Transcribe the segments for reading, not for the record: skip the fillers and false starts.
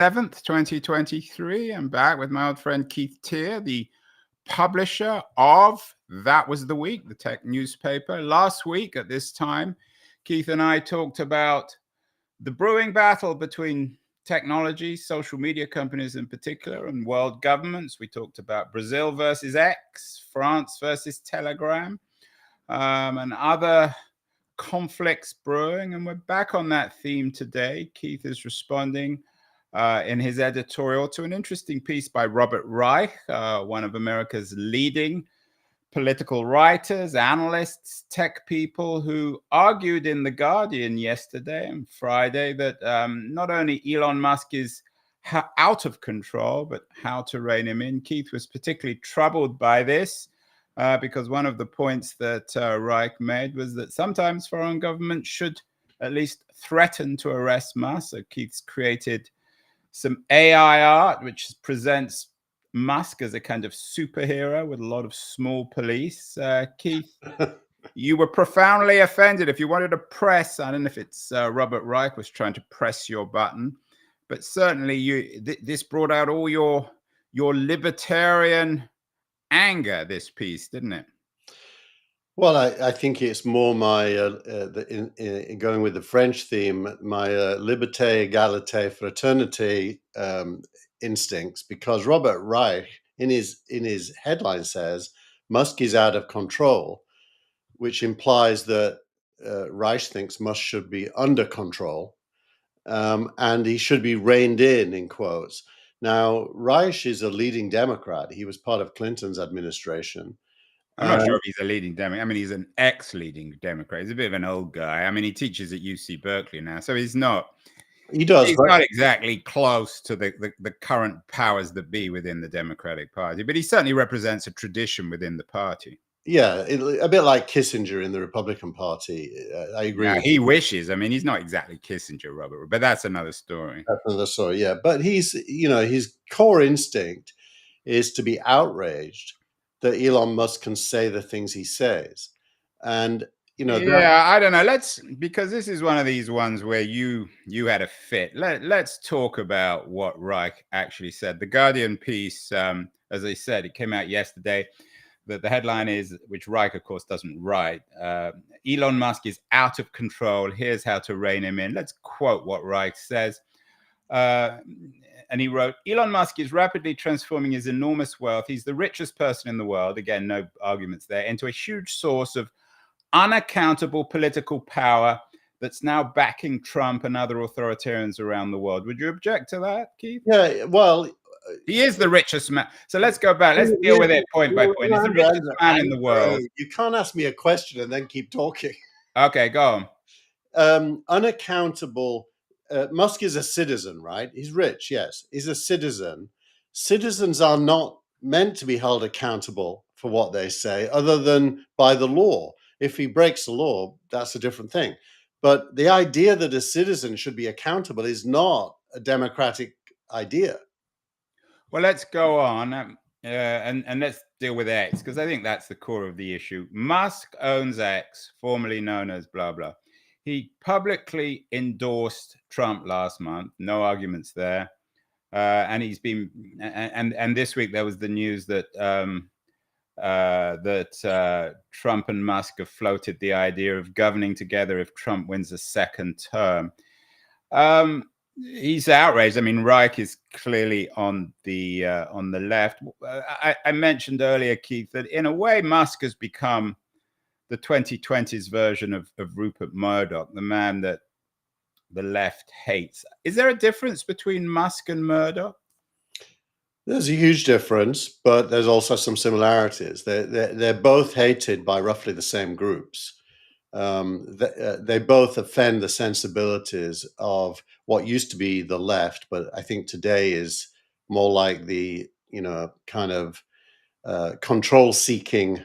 7th, 2023. I'm back with my old friend Keith Teare, the publisher of That Was the Week, the tech newspaper. Last week at this time, Keith and I talked about the brewing battle between technology, social media companies in particular, and world governments. We talked about Brazil versus X, France versus Telegram, and other conflicts brewing. And we're back on that theme today. Keith is responding in his editorial to an interesting piece by Robert Reich, one of America's leading political writers, analysts, tech people, who argued in The Guardian yesterday and Friday that not only Elon Musk is out of control, but how to rein him in. Keith was particularly troubled by this because one of the points that Reich made was that sometimes foreign governments should at least threaten to arrest Musk. So Keith's created some AI art, which presents Musk as a kind of superhero with a lot of small police. Keith, you were profoundly offended. If you wanted to press, I don't know if it's Robert Reich was trying to press your button, but certainly this brought out all your libertarian anger, this piece, didn't it? Well, I think it's more my, in going with the French theme, my liberté, égalité, fraternité instincts, because Robert Reich, in his headline says, Musk is out of control, which implies that Reich thinks Musk should be under control, and he should be reined in quotes. Now, Reich is a leading Democrat. He was part of Clinton's administration. I'm not sure if he's a leading Democrat. I mean, he's an ex-leading Democrat. He's a bit of an old guy. I mean, he teaches at UC Berkeley now, so he's not. He does. He's not exactly close to the current powers that be within the Democratic Party, but he certainly represents a tradition within the party. Yeah, a bit like Kissinger in the Republican Party. I agree. Yeah, he wishes. I mean, he's not exactly Kissinger, Robert, but that's another story. That's another story, yeah. But he's, his core instinct is to be outraged that Elon Musk can say the things he says. And, yeah, I don't know. Because this is one of these ones where you had a fit. Let's talk about what Reich actually said. The Guardian piece, as I said, it came out yesterday. The headline is, which Reich, of course, doesn't write, Elon Musk is out of control. Here's how to rein him in. Let's quote what Reich says. And he wrote, Elon Musk is rapidly transforming his enormous wealth. He's the richest person in the world. Again, no arguments there. Into a huge source of unaccountable political power that's now backing Trump and other authoritarians around the world. Would you object to that, Keith? Yeah, well, he is the richest man. So let's go back. Let's deal with it point by point. He's the richest man in the world. You can't ask me a question and then keep talking. Okay, go on. Unaccountable. Musk is a citizen, right? He's rich, yes. He's a citizen. Citizens are not meant to be held accountable for what they say other than by the law. If he breaks the law, that's a different thing. But the idea that a citizen should be accountable is not a democratic idea. Well, let's go on and let's deal with X, because I think that's the core of the issue. Musk owns X, formerly known as blah, blah. He publicly endorsed Trump last month. No arguments there. And he's been, and this week there was the news that Trump and Musk have floated the idea of governing together if Trump wins a second term. He's outraged. I mean, Reich is clearly on the left. I mentioned earlier, Keith, that in a way Musk has become the 2020s version of Rupert Murdoch, the man that the left hates. Is there a difference between Musk and Murdoch? There's a huge difference, but there's also some similarities. They're both hated by roughly the same groups. They both offend the sensibilities of what used to be the left, but I think today is more like the, kind of control-seeking,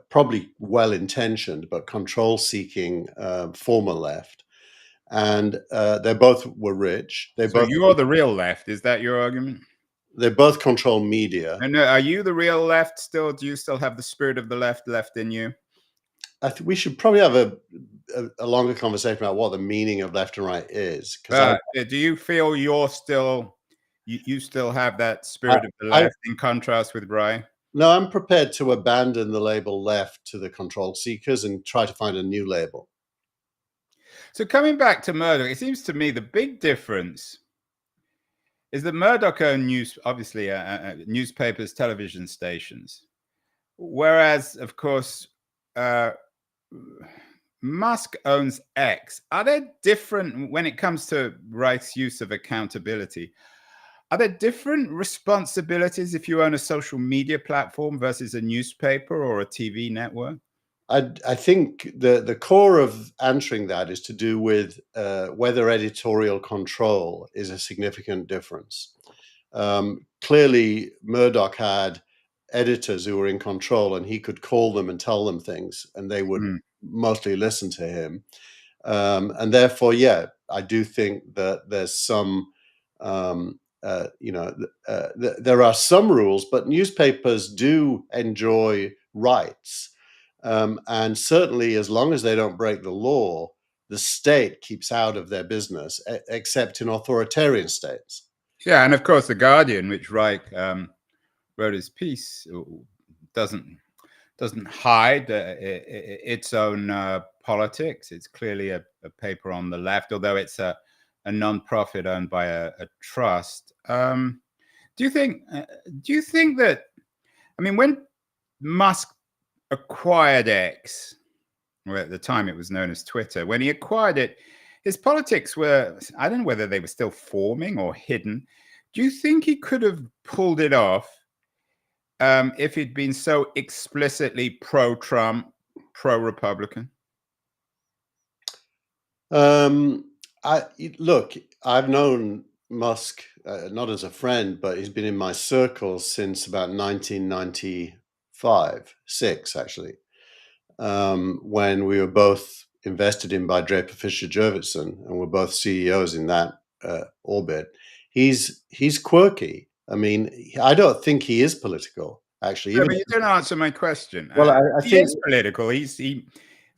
probably well-intentioned, but control-seeking former left. And they both were rich. So you're the real left. Is that your argument? They both control media. And are you the real left still? Do you still have the spirit of the left in you? we should probably have a longer conversation about what the meaning of left and right is. Because do you feel you still have that I, spirit of the I left in contrast with Bry? no, I'm prepared to abandon the label left to the control seekers and try to find a new label. So coming back to Murdoch, it seems to me the big difference is that Murdoch owned obviously, newspapers, television stations, whereas, of course, uh, Musk owns X. Are there different, when it comes to rights use of accountability, are there different responsibilities if you own a social media platform versus a newspaper or a TV network? I think the core of answering that is to do with whether editorial control is a significant difference. Clearly, Murdoch had editors who were in control, and he could call them and tell them things, and they would mostly listen to him. And therefore, yeah, I do think that there's some, there are some rules, but newspapers do enjoy rights. And certainly, as long as they don't break the law, the state keeps out of their business, except in authoritarian states. Yeah, and of course, The Guardian, which Reich wrote his piece, doesn't hide its own politics. It's clearly a paper on the left, although it's a non-profit owned by a trust. Do you think that, I mean, when Musk acquired X, well, at the time it was known as Twitter, when he acquired it, his politics were, I don't know whether they were still forming or hidden. Do you think he could have pulled it off if he'd been so explicitly pro-Trump, pro-Republican? Look, I've known Musk not as a friend, but he's been in my circles since about 1995, 6 actually, when we were both invested in by Draper Fisher Jurvetson, and we're both CEOs in that orbit. He's quirky. I mean, I don't think he is political, actually. Yeah, but you didn't answer my question. Well, I he think is political. I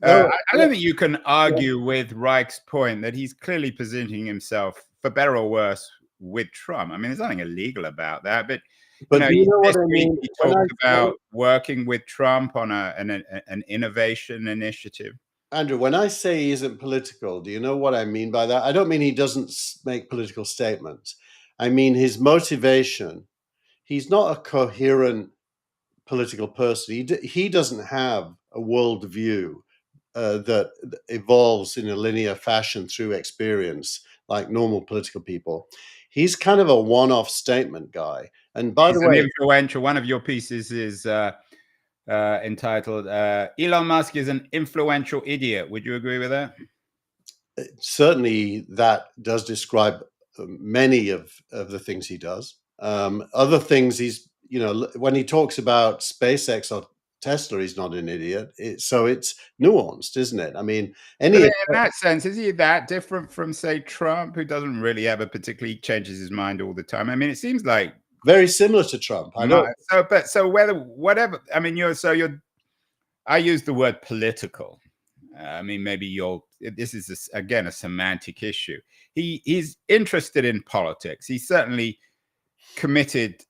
no, don't think you can argue with Reich's point that he's clearly positioning himself, for better or worse, with Trump. I mean, there's nothing illegal about that. But do you know this what I week mean? he talked about working with Trump on an innovation initiative. Andrew, when I say he isn't political, do you know what I mean by that? I don't mean he doesn't make political statements. I mean his motivation. He's not a coherent political person. He doesn't have a worldview that evolves in a linear fashion through experience like normal political people. He's kind of a one-off statement guy. And by the way, influential. One of your pieces is entitled "Elon Musk is an influential idiot." Would you agree with that? Certainly, that does describe many of the things he does. Other things he's, when he talks about SpaceX or Tesla, he's not an idiot. So it's nuanced, isn't it? I mean, in that sense, is he that different from, say, Trump, who doesn't really ever particularly changes his mind all the time? I mean, it seems like very similar to Trump. I know. So whatever. I mean, I use the word political. I mean, maybe this is again a semantic issue. He's interested in politics. He certainly committed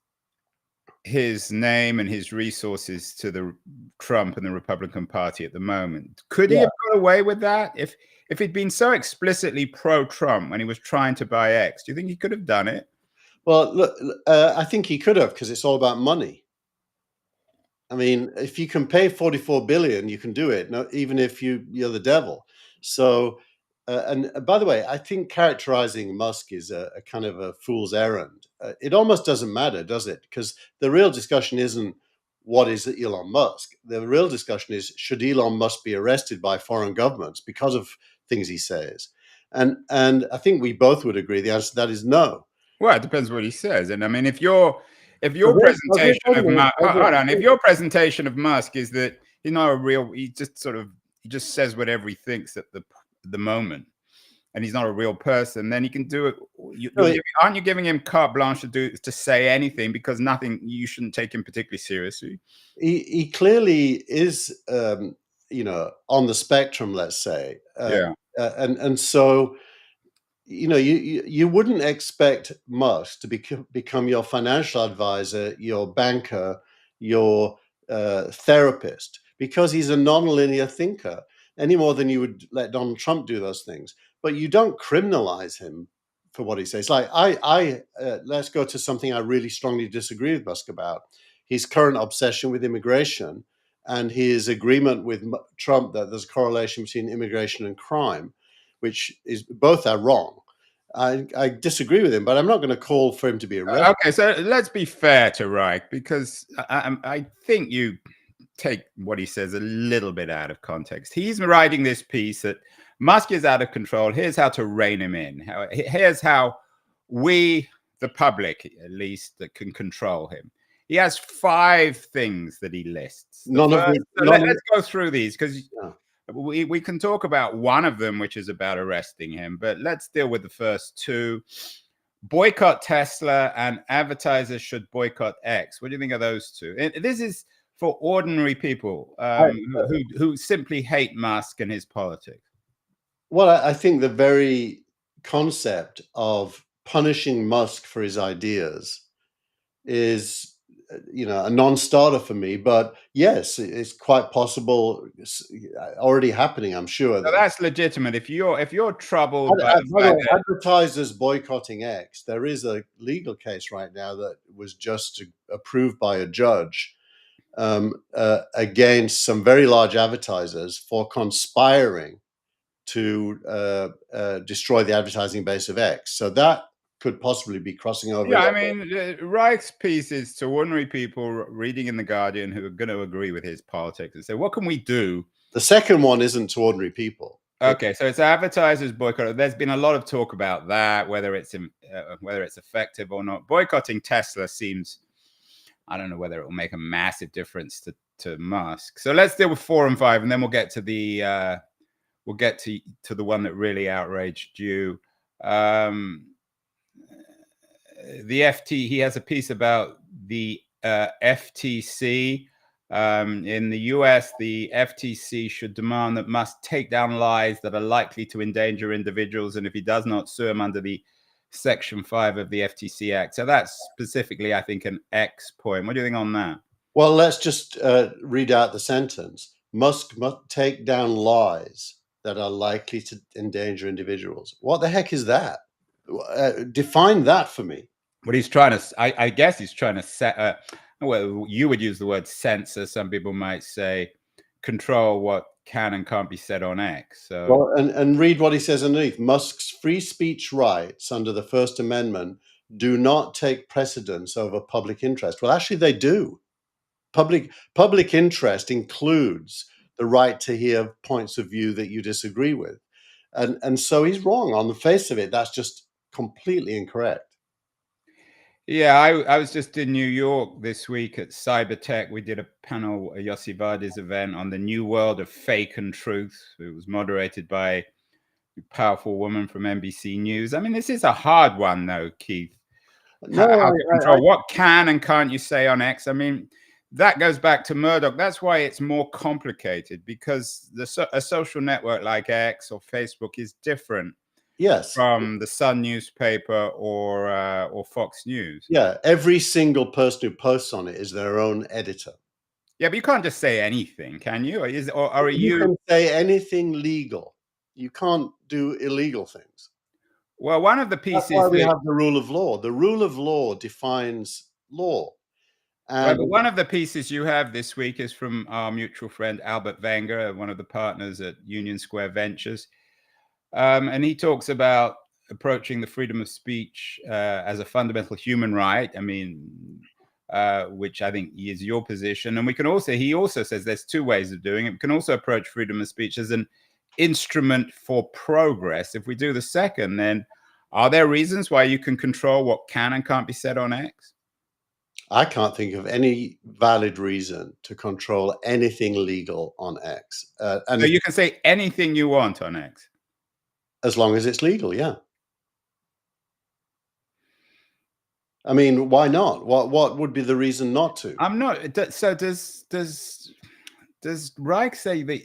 his name and his resources to the Trump and the Republican Party at the moment. Could he have got away with that if he'd been so explicitly pro-Trump when he was trying to buy X? Do you think he could have done it? Well, look, I think he could have, because it's all about money. I mean, if you can pay 44 billion, you can do it. No, even if you're the devil. So, and by the way, I think characterizing Musk is a kind of a fool's errand. It almost doesn't matter, does it? Because the real discussion isn't what is Elon Musk. The real discussion is, should Elon Musk be arrested by foreign governments because of things he says? And I think we both would agree the answer to that is no. Well, it depends what he says. And I mean, if your presentation of Musk is that he's not a real, he just says whatever he thinks at the moment, and he's not a real person, then he can do it. Aren't you giving him carte blanche to say anything, because you shouldn't take him particularly seriously? He clearly is on the spectrum, let's say. Yeah. And so, you wouldn't expect Musk to become your financial advisor, your banker, your therapist, because he's a non-linear thinker, any more than you would let Donald Trump do those things. But you don't criminalize him for what he says. Like let's go to something I really strongly disagree with Musk about: his current obsession with immigration and his agreement with Trump that there's a correlation between immigration and crime, which is both are wrong. I disagree with him, but I'm not going to call for him to be arrested. Okay, so let's be fair to Reich, because I think you take what he says a little bit out of context. He's writing this piece that Musk is out of control. Here's how to rein him in. Here's how we, the public at least, that can control him. He has 5 things that he lists. Let's go through these, because we can talk about one of them, which is about arresting him, but let's deal with the first 2. Boycott Tesla and advertisers should boycott X. What do you think of those 2? This is for ordinary people who simply hate Musk and his politics. Well, I think the very concept of punishing Musk for his ideas is, a non-starter for me. But yes, it's quite possible, already happening, I'm sure. So that's legitimate. If you're troubled by the fact that advertisers boycotting X, there is a legal case right now that was just approved by a judge against some very large advertisers for conspiring to destroy the advertising base of X. So that could possibly be crossing over. Yeah, I mean, Reich's piece is to ordinary people reading in The Guardian who are going to agree with his politics and say, what can we do? The second one isn't to ordinary people. Okay, so it's advertisers boycott. There's been a lot of talk about that, whether it's effective or not. Boycotting Tesla seems, I don't know whether it will make a massive difference to Musk. So let's deal with 4 and 5, and then we'll get to the the one that really outraged you. The he has a piece about the FTC. In the US, the FTC should demand that Musk take down lies that are likely to endanger individuals, and if he does not, sue him under the Section 5 of the FTC Act. So that's specifically, I think, an X point. What do you think on that? Well, let's just read out the sentence. Musk must take down lies that are likely to endanger individuals. What the heck is that? Define that for me. What he's trying to, I guess he's trying to set, well, you would use the word censor. Some people might say control what can and can't be said on X. So, well, and read what he says underneath. Musk's free speech rights under the First Amendment do not take precedence over public interest. Well, actually, they do. Public interest includes the right to hear points of view that you disagree with. And so he's wrong on the face of it. That's just completely incorrect. Yeah, I was just in New York this week at Cybertech. We did a panel, a Yossi Vardy's event on the new world of fake and truth. It was moderated by a powerful woman from NBC News. I mean, this is a hard one, though, Keith. How to control what can and can't you say on X? I mean, that goes back to Murdoch. That's why it's more complicated, because a social network like X or Facebook is different. Yes, from the Sun newspaper or Fox News. Yeah, every single person who posts on it is their own editor. Yeah, but you can't just say anything, can you? You can say anything legal. You can't do illegal things. Well, one of the pieces... That's why we have the rule of law. The rule of law defines law. And one of the pieces you have this week is from our mutual friend, Albert Wenger, one of the partners at Union Square Ventures. And he talks about approaching the freedom of speech as a fundamental human right. I mean, which I think is your position. And he also says there's 2 ways of doing it. We can also approach freedom of speech as an instrument for progress. If we do the second, then are there reasons why you can control what can and can't be said on X? I can't think of any valid reason to control anything legal on X. So you can say anything you want on X? As long as it's legal, yeah. I mean, why not? What would be the reason not to? I'm not. So does Reich say that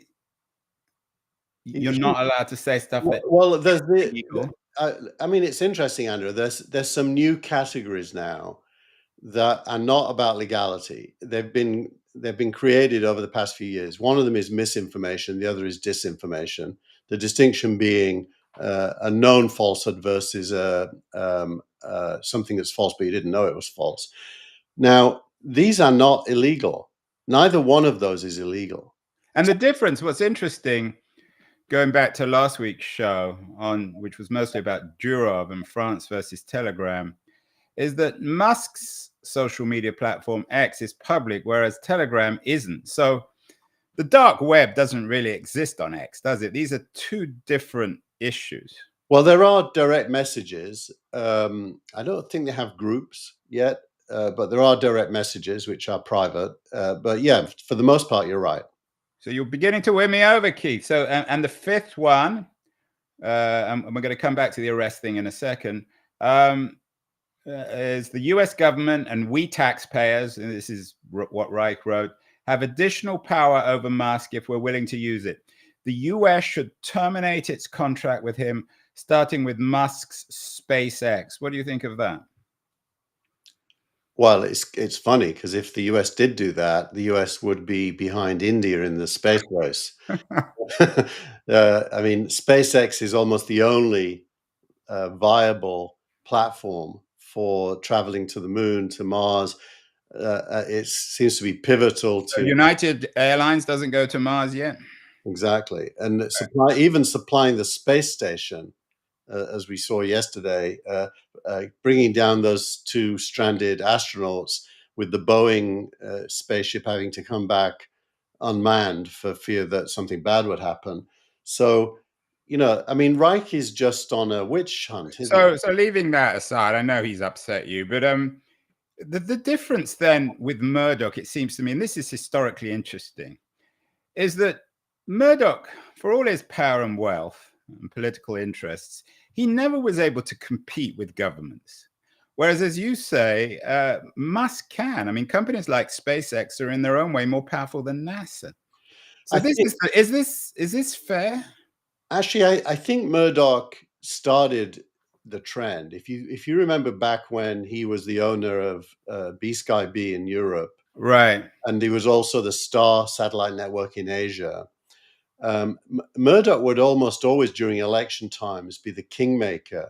you're not allowed to say stuff that Well, there's is the. illegal. I mean, it's interesting, Andrew. There's some new categories now that are not about legality. They've been created over the past few years. One of them is misinformation. The other is disinformation. The distinction being a known falsehood versus something that's false, but you didn't know it was false. Now, these are not illegal. Neither one of those is illegal. And the difference, what's interesting, going back to last week's show on which was mostly about Durov and France versus Telegram, is that Musk's social media platform X is public, whereas Telegram isn't. So the dark web doesn't really exist on X, does it? These are two different issues. Well, there are direct messages. I don't think they have groups yet, but there are direct messages which are private. But yeah, for the most part, you're right. So you're beginning to win me over, Keith. So, and the fifth one, and we're going to come back to the arrest thing in a second, is the US government and we taxpayers, and this is what Reich wrote, have additional power over Musk if we're willing to use it. The US should terminate its contract with him, starting with Musk's SpaceX. What do you think of that? Well, it's funny because if the US did do that, the US would be behind India in the space race. I mean, SpaceX is almost the only viable platform for traveling to the moon, to Mars. It seems to be pivotal So to United Airlines doesn't go to Mars yet? exactly, and even supplying the space station, as we saw yesterday, bringing down those two stranded astronauts with the Boeing spaceship having to come back unmanned for fear that something bad would happen. So, I mean, Reich is just on a witch hunt, isn't So leaving that aside, I know he's upset you, but the difference then with Murdoch, it seems to me, and this is historically interesting, is that Murdoch, for all his power and wealth and political interests, he never was able to compete with governments. Whereas, as you say, Musk can. I mean, companies like SpaceX are in their own way more powerful than NASA. So is this fair? Actually, I think Murdoch started the trend. If you remember back when he was the owner of B Sky B in Europe, Right. and he was also the Star satellite network in Asia. Murdoch would almost always, during election times, be the kingmaker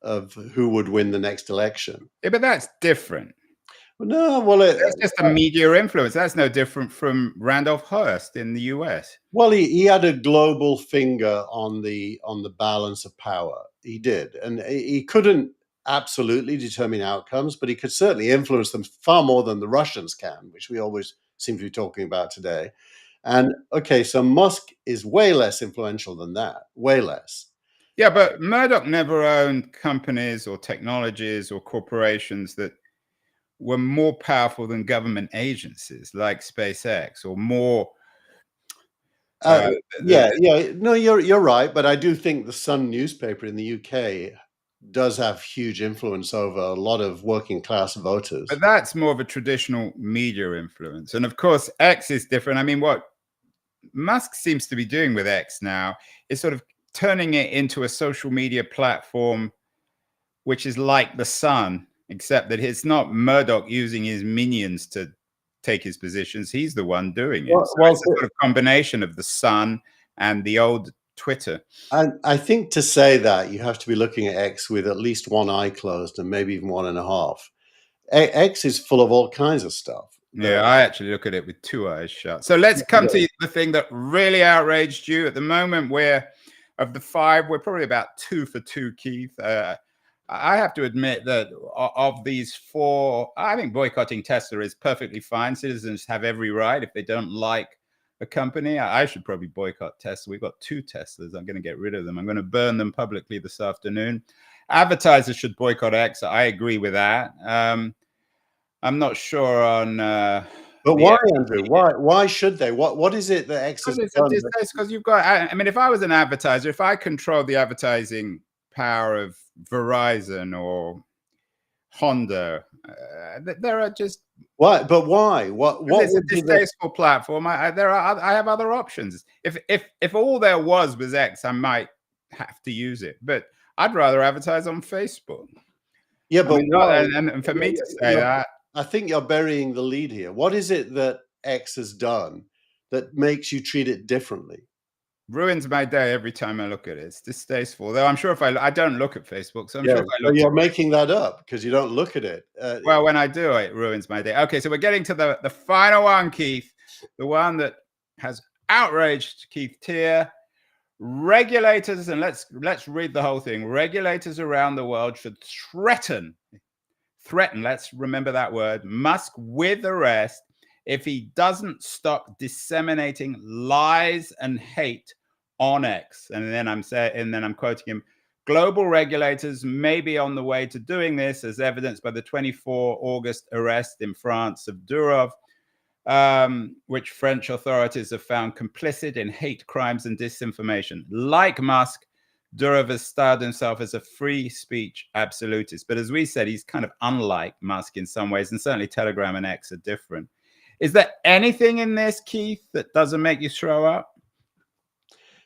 of who would win the next election. Yeah, but that's different. No, well, That's just a media influence. That's no different from Randolph Hearst in the US. well, he had a global finger on the balance of power. He did, and he couldn't absolutely determine outcomes, but he could certainly influence them far more than the Russians can, which we always seem to be talking about today. And okay, so Musk is way less influential than that, way less. Yeah, but Murdoch never owned companies or technologies or corporations that were more powerful than government agencies like SpaceX or more. Yeah. No, you're right, but I do think the Sun newspaper in the UK does have huge influence over a lot of working class voters. But that's more of a traditional media influence. And of course, X is different. I mean, what Musk seems to be doing with X now is sort of turning it into a social media platform, which is like the Sun, except that it's not Murdoch using his minions to take his positions. He's the one doing it. So it's a sort of combination of the Sun and the old Twitter. I think to say that you have to be looking at X with at least one eye closed and maybe even one and a half. X is full of all kinds of stuff. Yeah, I actually look at it with two eyes shut. So let's come to the thing that really outraged you. At the moment, of the five, we're probably about 2 for 2, Keith. I have to admit that of these four, I think boycotting Tesla is perfectly fine. Citizens have every right. If they don't like a company, I should probably boycott Tesla. We've got 2 Teslas. I'm going to get rid of them. I'm going to burn them publicly this afternoon. Advertisers should boycott X. I agree with that. I'm not sure on. But why, Andrew? Why should they? What is it that X has done? Because you've got. I mean, if I was an advertiser, if I controlled the advertising power of Verizon or Honda. There are just why? But why? What it's a would be the? distasteful platform. I have other options. If all there was X, I might have to use it. But I'd rather advertise on Facebook. Yeah, I but mean, why? and for me to say that, I think you're burying the lead here. What is it that X has done that makes you treat it differently? ruins my day every time I look at it. It's distasteful. Though I'm sure if I don't look at Facebook, so I'm sure if I so look. you're making that up because you don't look at it. Well, when I do, it ruins my day. Okay, so we're getting to the final one, Keith. The one that has outraged Keith Teare. Regulators, and let's read the whole thing. Regulators around the world should threaten, let's remember that word, Musk with arrest if he doesn't stop disseminating lies and hate on X. And then I'm quoting him. Global regulators may be on the way to doing this, as evidenced by the 24 August arrest in France of Durov, which French authorities have found complicit in hate crimes and disinformation. Like Musk, Durov has styled himself as a free speech absolutist. But as we said, he's kind of unlike Musk in some ways, and certainly Telegram and X are different. Is there anything in this, Keith, that doesn't make you throw up?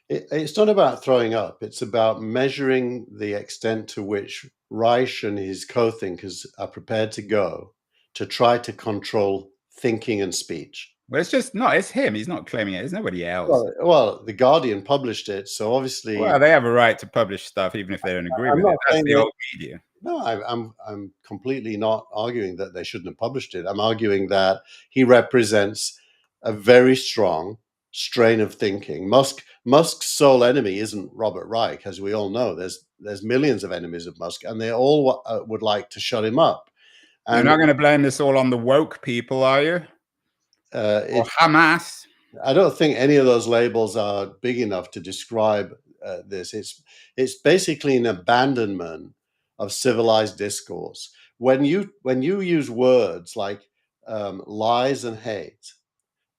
It's not about throwing up. It's about measuring the extent to which Reich and his co-thinkers are prepared to go to try to control thinking and speech. Well, it's him. He's not claiming it. There's nobody else. Well, The Guardian published it, so obviously. Well, they have a right to publish stuff even if they don't agree with it. That's the old media. No, I'm completely not arguing that they shouldn't have published it. I'm arguing that he represents a very strong strain of thinking. Musk's sole enemy isn't Robert Reich, as we all know. There's millions of enemies of Musk, and they all would like to shut him up. And you're not going to blame this all on the woke people, are you? Or Hamas? I don't think any of those labels are big enough to describe this. It's basically an abandonment of civilized discourse. When you use words like lies and hate,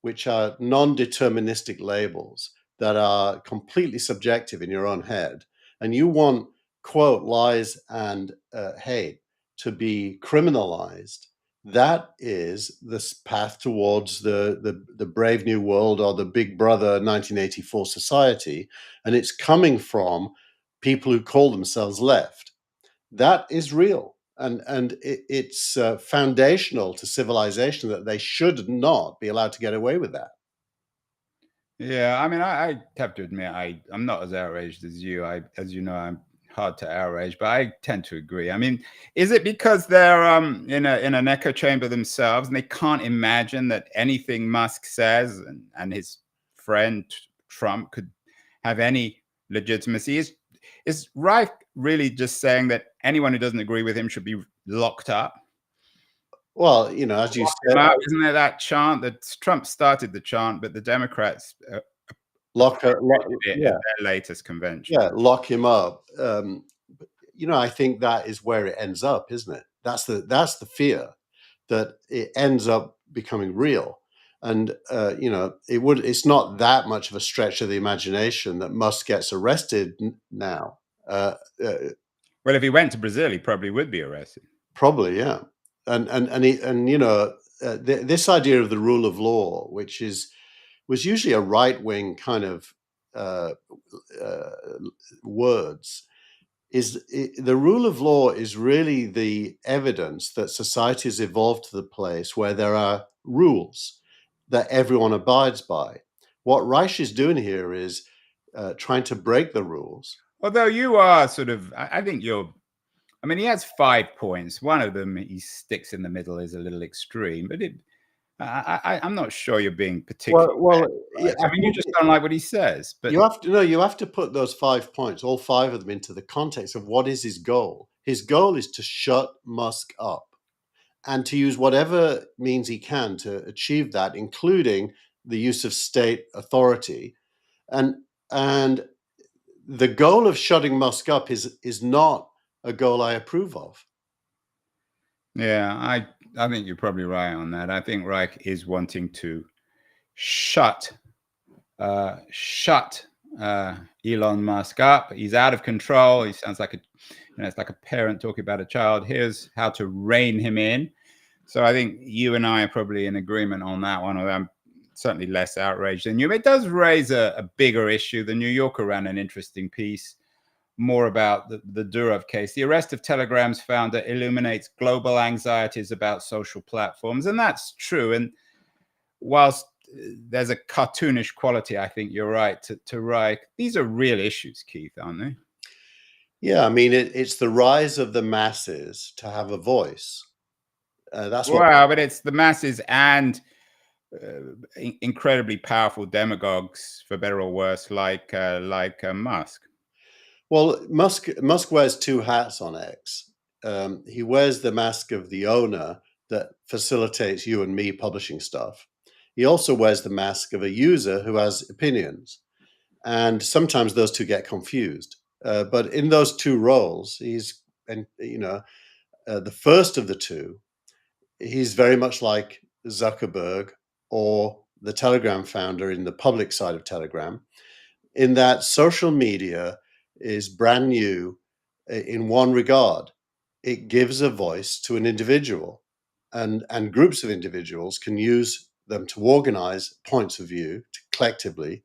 which are non-deterministic labels that are completely subjective in your own head, and you want, quote, lies and hate to be criminalized, that is the path towards the Brave New World or the Big Brother 1984 society, and it's coming from people who call themselves left. That is real, and it's foundational to civilization that they should not be allowed to get away with that. Yeah, I mean, I have to admit, I'm not as outraged as you. As you know, I'm hard to outrage, but I tend to agree. I mean, is it because they're in an echo chamber themselves and they can't imagine that anything Musk says and his friend Trump could have any legitimacy? Is Reich really just saying that anyone who doesn't agree with him should be locked up? Well, as you said, isn't there that chant that Trump started the chant, but the Democrats lock at their latest convention? Yeah, lock him up. I think that is where it ends up, isn't it? That's the fear, that it ends up becoming real. And it's not that much of a stretch of the imagination that Musk gets arrested now. Well, if he went to Brazil, he probably would be arrested. Probably, yeah. This idea of the rule of law, which was usually a right-wing kind of words, the rule of law is really the evidence that society has evolved to the place where there are rules that everyone abides by. What Reich is doing here is trying to break the rules. Although you are I think I mean, he has 5 points. One of them he sticks in the middle is a little extreme, but I'm not sure you're being particularly. Yeah, I mean, you just don't like what he says. But you have to put those 5 points, all 5 of them, into the context of what is his goal. His goal is to shut Musk up and to use whatever means he can to achieve that, including the use of state authority. And the goal of shutting Musk up is not a goal I approve of. Yeah, I think you're probably right on that. I think Reich is wanting to shut Elon Musk up. He's out of control. He sounds like it's like a parent talking about a child. Here's how to rein him in. So I think you and I are probably in agreement on that one. I'm certainly less outraged than you. It does raise a bigger issue. The New Yorker ran an interesting piece more about the Durov case. The arrest of Telegram's founder illuminates global anxieties about social platforms. And that's true. And whilst there's a cartoonish quality, I think you're right to write. These are real issues, Keith, aren't they? Yeah, I mean, it's the rise of the masses to have a voice. That's what. Well, but it's the masses and incredibly powerful demagogues, for better or worse, like Musk. Well, Musk wears two hats on X. He wears the mask of the owner that facilitates you and me publishing stuff. He also wears the mask of a user who has opinions, and sometimes those two get confused. But in those two roles, and the first of the two, he's very much like Zuckerberg or the Telegram founder in the public side of Telegram, in that social media is brand new in one regard. It gives a voice to an individual, and groups of individuals can use them to organize points of view collectively.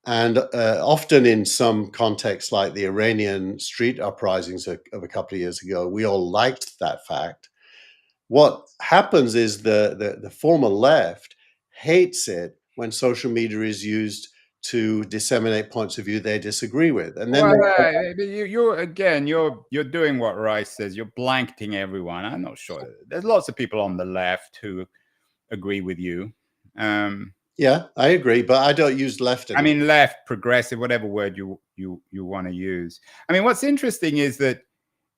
And often in some contexts, like the Iranian street uprisings of a couple of years ago, we all liked that fact. What happens is the former left hates it when social media is used to disseminate points of view they disagree with, and then Well, you're doing what Rice says. You're blanketing everyone. I'm not sure. There's lots of people on the left who agree with you. yeah, I agree, but I don't use left anymore. I mean, left, progressive, whatever word you want to use. I mean, what's interesting is that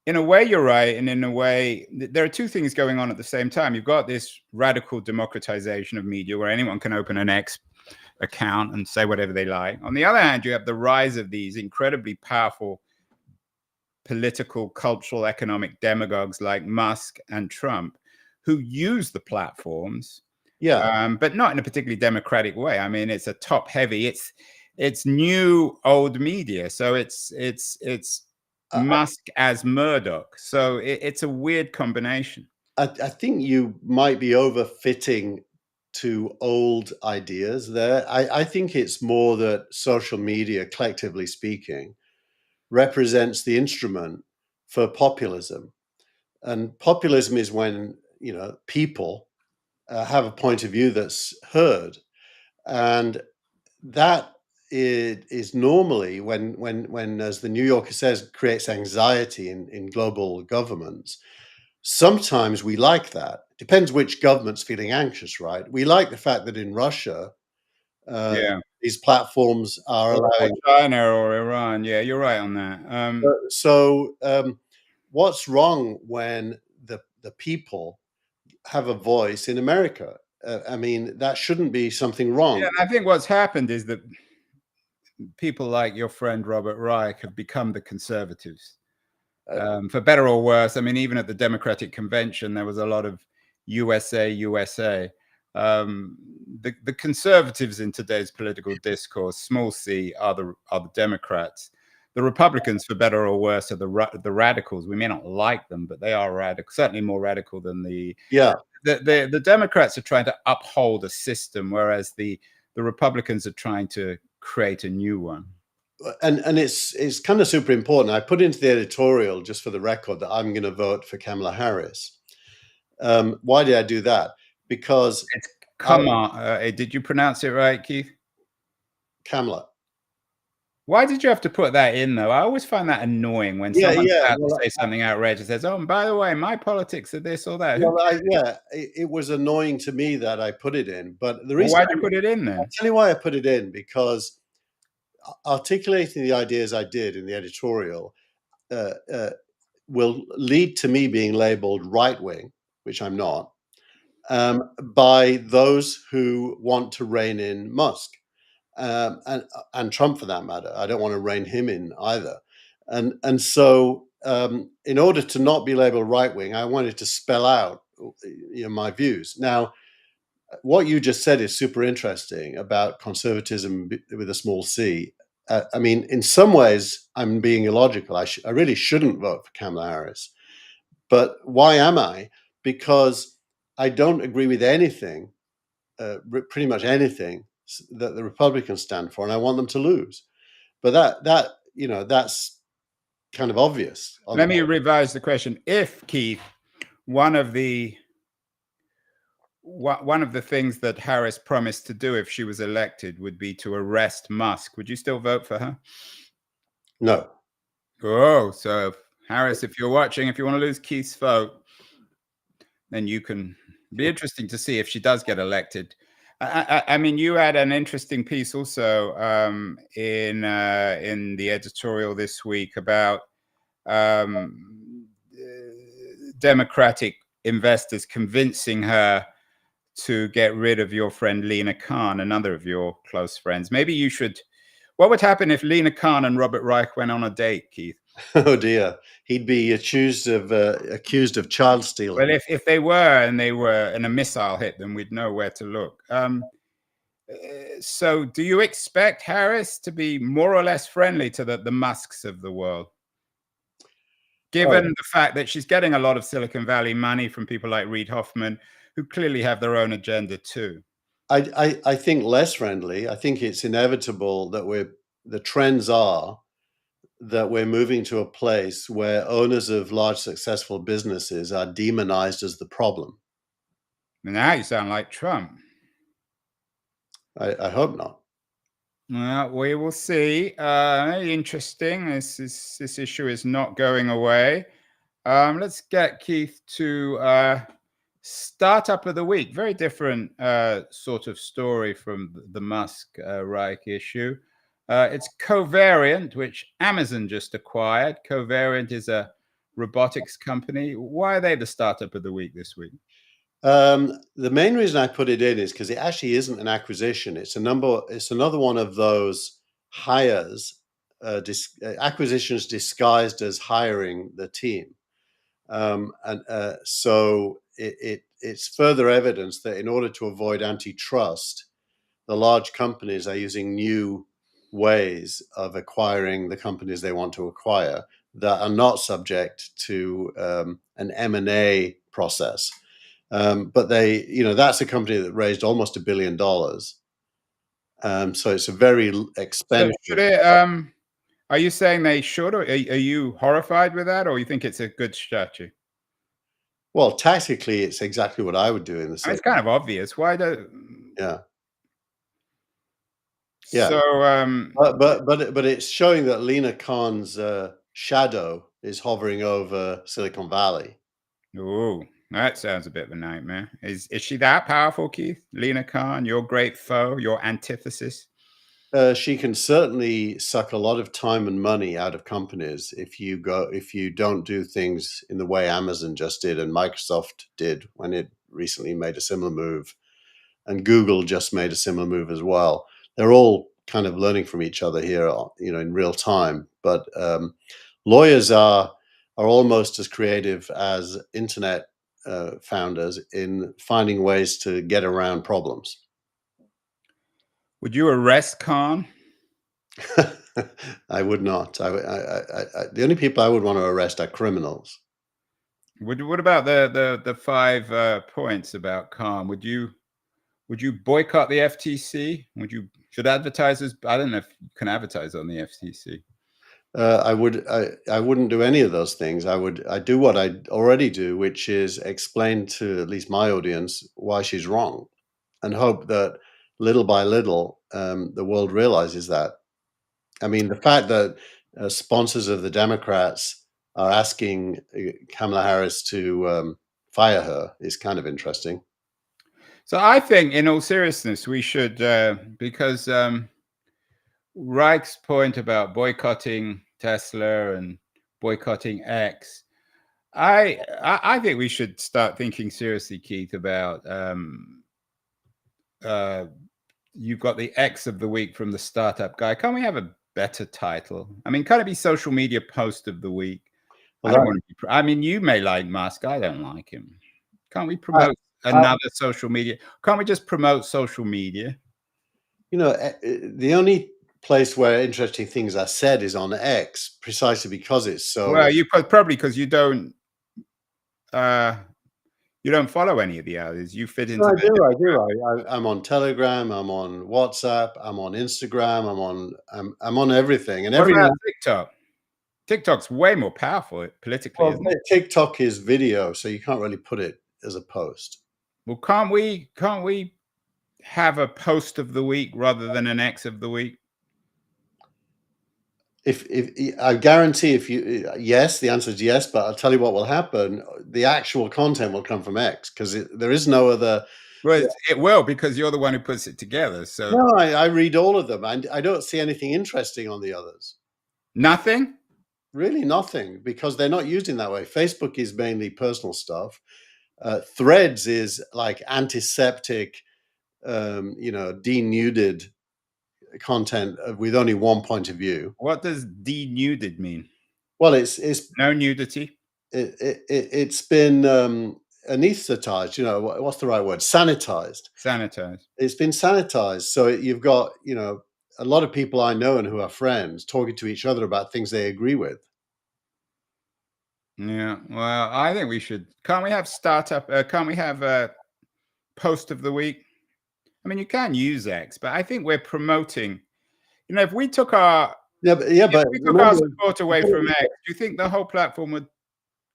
in a way you're right, and in a way there are two things going on at the same time. You've got this radical democratization of media where anyone can open an X account and say whatever they like. On the other hand, you have the rise of these incredibly powerful political, cultural, economic demagogues like Musk and Trump, who use the platforms, but not in a particularly democratic way. I mean, it's a top heavy. It's new old media, so it's Musk as Murdoch. So it's a weird combination. I think you might be overfitting to old ideas there. I think it's more that social media, collectively speaking, represents the instrument for populism. And populism is when, people have a point of view that's heard. And that is normally when, as the New Yorker says, creates anxiety in global governments. Sometimes we like that. Depends which government's feeling anxious, right? We like the fact that in Russia, these platforms are allowing China or Iran. Yeah, you're right on that. What's wrong when the people have a voice in America? I mean, that shouldn't be something wrong. Yeah, I think what's happened is that people like your friend Robert Reich have become the conservatives. For better or worse. I mean, even at the Democratic Convention, there was a lot of USA, USA. The conservatives in today's political discourse, small c, are the Democrats. The Republicans, for better or worse, are the radicals. We may not like them, but they are radical, certainly more radical than the Democrats are trying to uphold a system, whereas the Republicans are trying to create a new one. And it's kind of super important. I put into the editorial, just for the record, that I'm going to vote for Kamala Harris. Why did I do that? Because it's Kamala. Did you pronounce it right, Keith? Kamala. Why did you have to put that in, though? I always find that annoying when someone's about to say something outrageous. Says, "Oh, and by the way, my politics are this or that." Well, it was annoying to me that I put it in, but the reason why'd you put it in then? I'll tell you why I put it in, because articulating the ideas I did in the editorial will lead to me being labeled right wing, which I'm not, by those who want to rein in Musk. And Trump, for that matter. I don't want to rein him in either. And so, in order to not be labeled right wing, I wanted to spell out my views. Now, what you just said is super interesting about conservatism with a small c. I mean, in some ways, I'm being illogical. I really shouldn't vote for Kamala Harris. But why am I? Because I don't agree with anything, pretty much anything that the Republicans stand for, and I want them to lose. But that's kind of obvious. Let me revise the question. If, Keith, one of the things that Harris promised to do if she was elected would be to arrest Musk, would you still vote for her? No. Oh, so Harris, if you're watching, if you want to lose Keith's vote, then you can be interesting to see if she does get elected. I mean, you had an interesting piece also in the editorial this week about Democratic investors convincing her to get rid of your friend Lena Khan, another of your close friends. Maybe you should. What would happen if Lena Khan and Robert Reich went on a date, Keith? Oh dear, he'd be accused of child stealing. Well, if they were and a missile hit them, we'd know where to look. So, do you expect Harris to be more or less friendly to the Musks of the world, given the fact that she's getting a lot of Silicon Valley money from people like Reid Hoffman, who clearly have their own agenda too? I think less friendly. I think it's inevitable that the trends are that we're moving to a place where owners of large successful businesses are demonized as the problem. Now you sound like Trump. I hope not. Well, we will see. Interesting. This issue is not going away. Let's get Keith to startup of the week. Very different sort of story from the Musk Reich issue. It's Covariant, which Amazon just acquired. Covariant is a robotics company. Why are they the startup of the week this week? The main reason I put it in is because it actually isn't an acquisition. It's another one of those hires, acquisitions disguised as hiring the team. So it's further evidence that in order to avoid antitrust, the large companies are using new ways of acquiring the companies they want to acquire that are not subject to an M&A process. But that's a company that raised almost $1 billion. So it's a very expensive. So are you saying they should, or are you horrified with that, or you think it's a good strategy? Well, tactically, it's exactly what I would do in the same. It's kind of obvious. Why do? Yeah. Yeah. So, but it's showing that Lena Khan's shadow is hovering over Silicon Valley. Oh, that sounds a bit of a nightmare. Is she that powerful, Keith? Lena Khan, your great foe, your antithesis? She can certainly suck a lot of time and money out of companies if you don't do things in the way Amazon just did and Microsoft did when it recently made a similar move, and Google just made a similar move as well. They're all kind of learning from each other here, in real time. But lawyers are almost as creative as internet founders in finding ways to get around problems. Would you arrest Khan? I would not. The only people I would want to arrest are criminals. What about the 5 points about Khan? Would you boycott the FTC? Should advertisers? I don't know if you can advertise on the FTC. I wouldn't do any of those things. I do what I already do, which is explain to at least my audience why she's wrong, and hope that little by little the world realizes that. I mean, the fact that sponsors of the Democrats are asking Kamala Harris to fire her is kind of interesting. So I think, in all seriousness, we should, because Reich's point about boycotting Tesla and boycotting X, I think we should start thinking seriously, Keith, about you've got the X of the week from the startup guy. Can't we have a better title? I mean, can it be social media post of the week? Well, I don't want to be. I mean, you may like Musk. I don't like him. Can't we promote another social media? Can't we just promote social media? The only place where interesting things are said is on X, precisely because it's so. Well, probably because you don't follow any of the others. You fit into No, I the do. I do. I'm on Telegram. I'm on WhatsApp. I'm on Instagram. I'm on everything. And What every about now. TikTok? TikTok's way more powerful politically, Well, isn't it? TikTok is video, so you can't really put it as a post. Well, can't we have a post of the week rather than an X of the week? If I guarantee, if you yes, the answer is yes, but I'll tell you what will happen. The actual content will come from X because there is no other. Well, it will because you're the one who puts it together. So No, I read all of them, and I don't see anything interesting on the others. nothing. Really, nothing, because they're not used in that way. Facebook is mainly personal stuff. Threads is like antiseptic, denuded content with only one point of view. What does denuded mean? Well, it's No nudity. it's been anesthetized. What's the right word? Sanitized. Sanitized. It's been sanitized. So you've got a lot of people I know and who are friends talking to each other about things they agree with. Yeah. Well, I think we should. Can't we have startup? Can't we have a post of the week? I mean, you can use X, but I think we're promoting. If we took our But remember, support away from X, do you think the whole platform would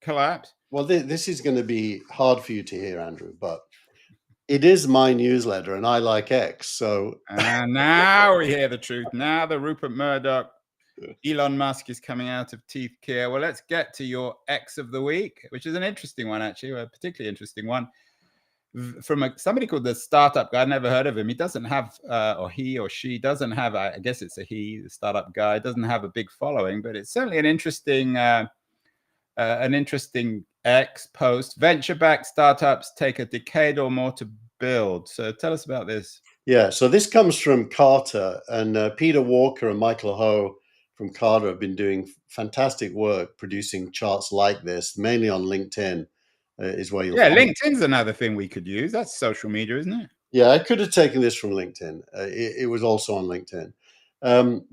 collapse? well, this is going to be hard for you to hear, Andrew, but it is my newsletter, and I like X. So And now we hear the truth. Now the Rupert Murdoch, Elon Musk is coming out of Teare. Well, let's get to your X of the week, which is an interesting one, actually, a particularly interesting one. From somebody called the Startup Guy. I never heard of him. He doesn't have, or he or she doesn't have, I guess it's a he, the Startup Guy, doesn't have a big following, but it's certainly an interesting X post. Venture-backed startups take a decade or more to build. So tell us about this. yeah, so this comes from Carter, and Peter Walker and Michael Ho from Carter have been doing fantastic work producing charts like this, mainly on LinkedIn. Is where you'll Yeah, find. LinkedIn's another thing we could use. That's social media, isn't it? Yeah, I could have taken this from LinkedIn. It was also on LinkedIn.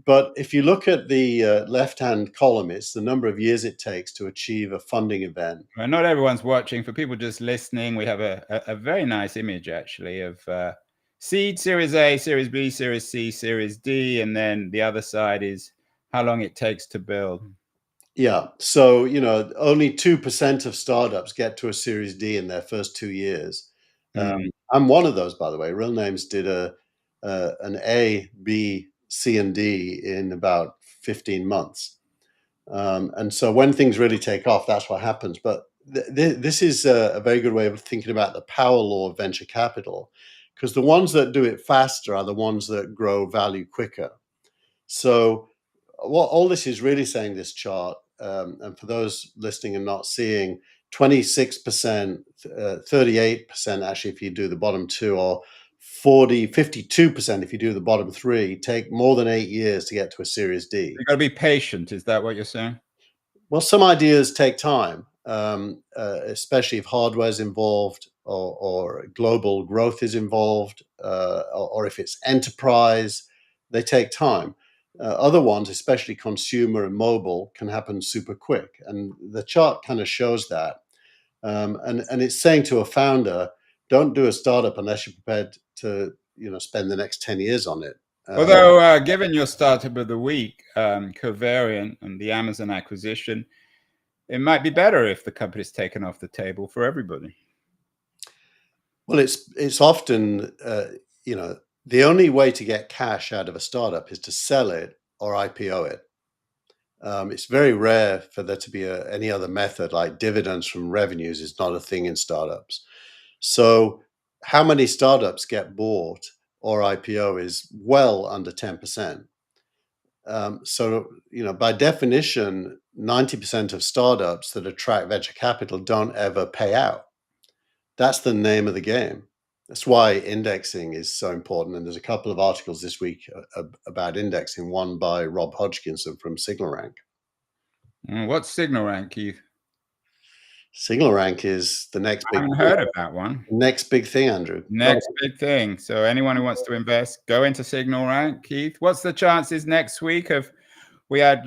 But if you look at the left-hand column, it's the number of years it takes to achieve a funding event. Well, not everyone's watching. For people just listening, we have a very nice image, actually, of seed, Series A, Series B, Series C, Series D, and then the other side is how long it takes to build. Yeah, so only 2% of startups get to a Series D in their first 2 years. I'm one of those, by the way. Real Names did an A, B, C, and D in about 15 months. And so when things really take off, that's what happens. But this is a very good way of thinking about the power law of venture capital, because the ones that do it faster are the ones that grow value quicker. So what all this is really saying, this chart, and for those listening and not seeing, 26%, 38% actually if you do the bottom two, or 52% if you do the bottom three, take more than 8 years to get to a Series D. You've got to be patient. Is that what you're saying? Well, some ideas take time, especially if hardware is involved, or global growth is involved, or if it's enterprise, they take time. Other ones, especially consumer and mobile, can happen super quick. And the chart kind of shows that. And it's saying to a founder, don't do a startup unless you're prepared to spend the next 10 years on it. Although, given your startup of the week, Covariant and the Amazon acquisition, it might be better if the company's taken off the table for everybody. Well, it's often, the only way to get cash out of a startup is to sell it or IPO it. It's very rare for there to be any other method, like dividends from revenues is not a thing in startups. So how many startups get bought or IPO is well under 10%. So, by definition, 90% of startups that attract venture capital don't ever pay out. That's the name of the game. That's why indexing is so important. And there's a couple of articles this week about indexing, one by Rob Hodgkinson from SignalRank. What's SignalRank, Keith? Signal rank is the next I big haven't thing. heard of that one. Next big thing, Andrew. Next big thing. So anyone who wants to invest, go into Signal rank. Keith, what's the chances next week of, we had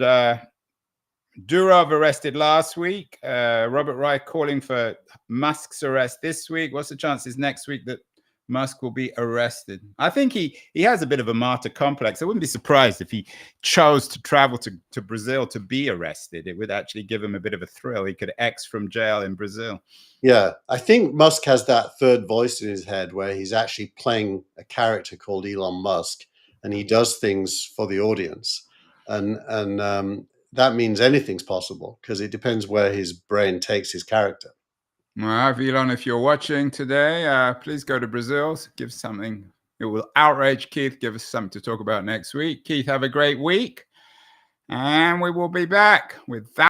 Durov arrested last week, Robert Reich calling for Musk's arrest this week. What's the chances next week that Musk will be arrested? I think he has a bit of a martyr complex. I wouldn't be surprised if he chose to travel to Brazil to be arrested. It would actually give him a bit of a thrill. He could X from jail in Brazil. Yeah, I think Musk has that third voice in his head where he's actually playing a character called Elon Musk, and he does things for the audience, and that means anything's possible because it depends where his brain takes his character. Well, Elon, if you're watching today, please go to Brazil. Give something. It will outrage Keith. Give us something to talk about next week. Keith, have a great week. And we will be back with that.